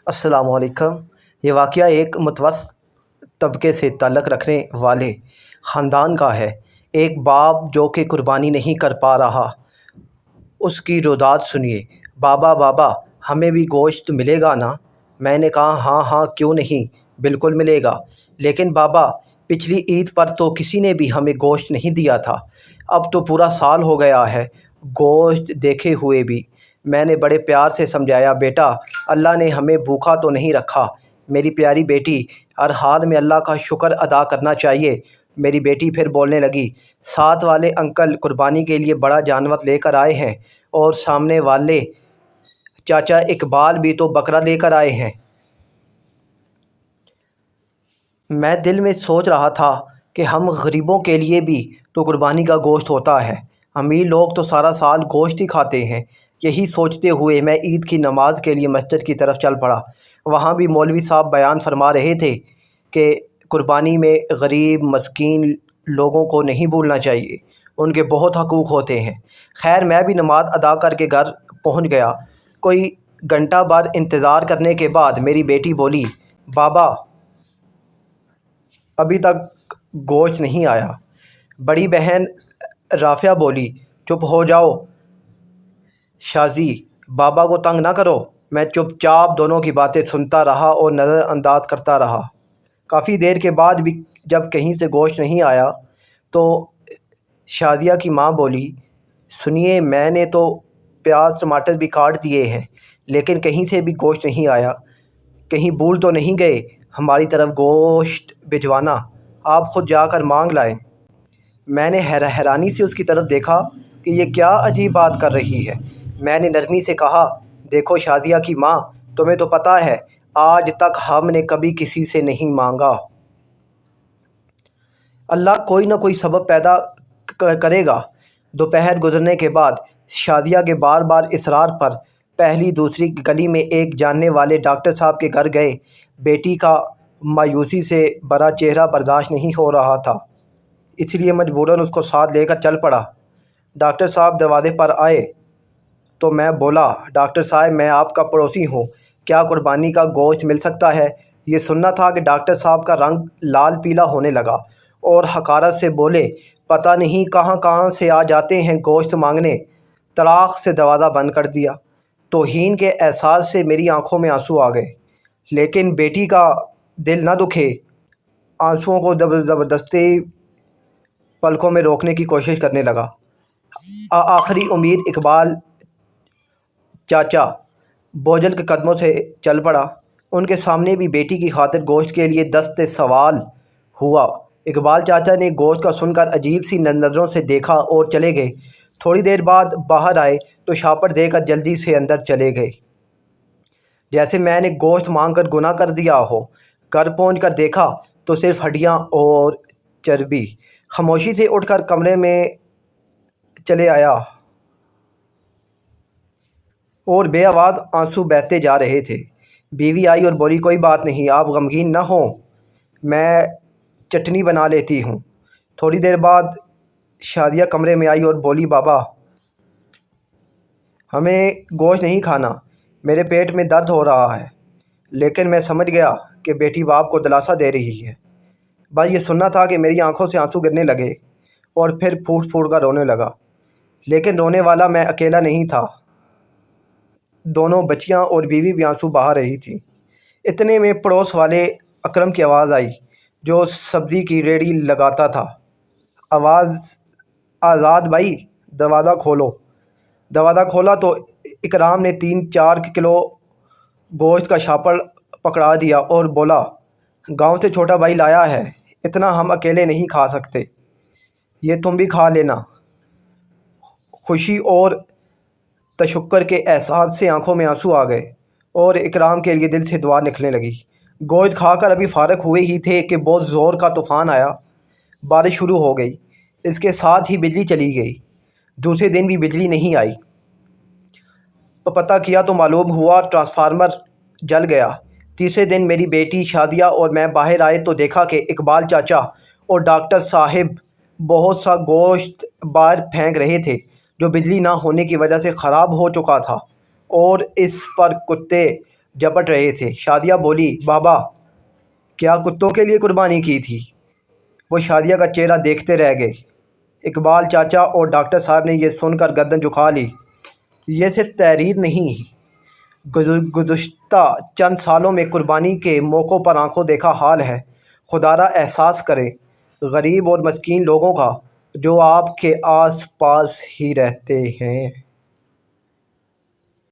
السلام علیکم۔ یہ واقعہ ایک متوسط طبقے سے تعلق رکھنے والے خاندان کا ہے۔ ایک باپ جو کہ قربانی نہیں کر پا رہا، اس کی روداد سنیے۔ بابا بابا ہمیں بھی گوشت ملے گا نا؟ میں نے کہا ہاں ہاں کیوں نہیں، بالکل ملے گا، لیکن بابا پچھلی عید پر تو کسی نے بھی ہمیں گوشت نہیں دیا تھا، اب تو پورا سال ہو گیا ہے گوشت دیکھے ہوئے بھی۔ میں نے بڑے پیار سے سمجھایا، بیٹا اللہ نے ہمیں بھوکا تو نہیں رکھا، میری پیاری بیٹی، ہر حال میں اللہ کا شکر ادا کرنا چاہیے۔ میری بیٹی پھر بولنے لگی، ساتھ والے انکل قربانی کے لیے بڑا جانور لے کر آئے ہیں اور سامنے والے چاچا اقبال بھی تو بکرا لے کر آئے ہیں۔ میں دل میں سوچ رہا تھا کہ ہم غریبوں کے لیے بھی تو قربانی کا گوشت ہوتا ہے، امیر لوگ تو سارا سال گوشت ہی کھاتے ہیں۔ یہی سوچتے ہوئے میں عید کی نماز کے لیے مسجد کی طرف چل پڑا۔ وہاں بھی مولوی صاحب بیان فرما رہے تھے کہ قربانی میں غریب مسکین لوگوں کو نہیں بھولنا چاہیے، ان کے بہت حقوق ہوتے ہیں۔ خیر میں بھی نماز ادا کر کے گھر پہنچ گیا۔ کوئی گھنٹہ بھر انتظار کرنے کے بعد میری بیٹی بولی، بابا ابھی تک گوشت نہیں آیا۔ بڑی بہن رافعہ بولی، چپ ہو جاؤ شازی، بابا کو تنگ نہ کرو۔ میں چپ چاپ دونوں کی باتیں سنتا رہا اور نظر انداز کرتا رہا۔ کافی دیر کے بعد بھی جب کہیں سے گوشت نہیں آیا تو شازیہ کی ماں بولی، سنیے میں نے تو پیاز ٹماٹر بھی کاٹ دیے ہیں لیکن کہیں سے بھی گوشت نہیں آیا، کہیں بھول تو نہیں گئے ہماری طرف گوشت بھجوانا؟ آپ خود جا کر مانگ لائیں۔ میں نے حیرانی سے اس کی طرف دیکھا کہ یہ کیا عجیب بات کر رہی ہے۔ میں نے نرمی سے کہا، دیکھو شازیہ کی ماں، تمہیں تو پتہ ہے آج تک ہم نے کبھی کسی سے نہیں مانگا، اللہ کوئی نہ کوئی سبب پیدا کرے گا۔ دوپہر گزرنے کے بعد شازیہ کے بار بار اصرار پر پہلی دوسری گلی میں ایک جاننے والے ڈاکٹر صاحب کے گھر گئے۔ بیٹی کا مایوسی سے بھرا چہرہ برداشت نہیں ہو رہا تھا، اس لیے مجبوراً اس کو ساتھ لے کر چل پڑا۔ ڈاکٹر صاحب دروازے پر آئے تو میں بولا، ڈاکٹر صاحب میں آپ کا پڑوسی ہوں، کیا قربانی کا گوشت مل سکتا ہے؟ یہ سننا تھا کہ ڈاکٹر صاحب کا رنگ لال پیلا ہونے لگا اور حقارت سے بولے، پتہ نہیں کہاں کہاں سے آ جاتے ہیں گوشت مانگنے۔ تڑاق سے دروازہ بند کر دیا۔ توہین کے احساس سے میری آنکھوں میں آنسو آ گئے، لیکن بیٹی کا دل نہ دکھے، آنسوؤں کو زبردستی پلکوں میں روکنے کی کوشش کرنے لگا۔ آخری امید اقبال چاچا بوجھل کے قدموں سے چل پڑا۔ ان کے سامنے بھی بیٹی کی خاطر گوشت کے لیے دست سوال ہوا۔ اقبال چاچا نے گوشت کا سن کر عجیب سی نظروں سے دیکھا اور چلے گئے۔ تھوڑی دیر بعد باہر آئے تو شاپر دے کر جلدی سے اندر چلے گئے، جیسے میں نے گوشت مانگ کر گناہ کر دیا ہو۔ گھر پہنچ کر دیکھا تو صرف ہڈیاں اور چربی۔ خاموشی سے اٹھ کر کمرے میں چلے آیا اور بے آواز آنسو بہتے جا رہے تھے۔ بیوی آئی اور بولی، کوئی بات نہیں، آپ غمگین نہ ہوں، میں چٹنی بنا لیتی ہوں۔ تھوڑی دیر بعد شازیہ کمرے میں آئی اور بولی، بابا ہمیں گوشت نہیں کھانا، میرے پیٹ میں درد ہو رہا ہے۔ لیکن میں سمجھ گیا کہ بیٹی باپ کو دلاسا دے رہی ہے۔ بس یہ سننا تھا کہ میری آنکھوں سے آنسو گرنے لگے اور پھر پھوٹ پھوٹ کر رونے لگا۔ لیکن رونے والا میں اکیلا نہیں تھا، دونوں بچیاں اور بیوی بھی آنسو بہا رہی تھیں۔ اتنے میں پڑوس والے اکرم کی آواز آئی، جو سبزی کی ریڑھی لگاتا تھا۔ آواز، آزاد بھائی دروازہ کھولو۔ دروازہ کھولا تو اکرام نے 3-4 کلو گوشت کا شاپر پکڑا دیا اور بولا، گاؤں سے چھوٹا بھائی لایا ہے، اتنا ہم اکیلے نہیں کھا سکتے، یہ تم بھی کھا لینا۔ خوشی اور تشکر کے احساس سے آنکھوں میں آنسو آ گئے اور اکرام کے لیے دل سے دعا نکلنے لگی۔ گوشت کھا کر ابھی فارغ ہوئے ہی تھے کہ بہت زور کا طوفان آیا، بارش شروع ہو گئی، اس کے ساتھ ہی بجلی چلی گئی۔ دوسرے دن بھی بجلی نہیں آئی۔ پتہ کیا تو معلوم ہوا ٹرانسفارمر جل گیا۔ تیسرے دن میری بیٹی شازیہ اور میں باہر آئے تو دیکھا کہ اقبال چاچا اور ڈاکٹر صاحب بہت سا گوشت باہر پھینک رہے تھے، جو بجلی نہ ہونے کی وجہ سے خراب ہو چکا تھا، اور اس پر کتے جھپٹ رہے تھے۔ شادیہ بولی، بابا کیا کتوں کے لیے قربانی کی تھی؟ وہ شادیہ کا چہرہ دیکھتے رہ گئے۔ اقبال چاچا اور ڈاکٹر صاحب نے یہ سن کر گردن جھکا لی۔ یہ صرف تحریر نہیں، گزشتہ چند سالوں میں قربانی کے موقعوں پر آنکھوں دیکھا حال ہے۔ خدا را احساس کریں غریب اور مسکین لوگوں کا جو آپ کے آس پاس ہی رہتے ہیں۔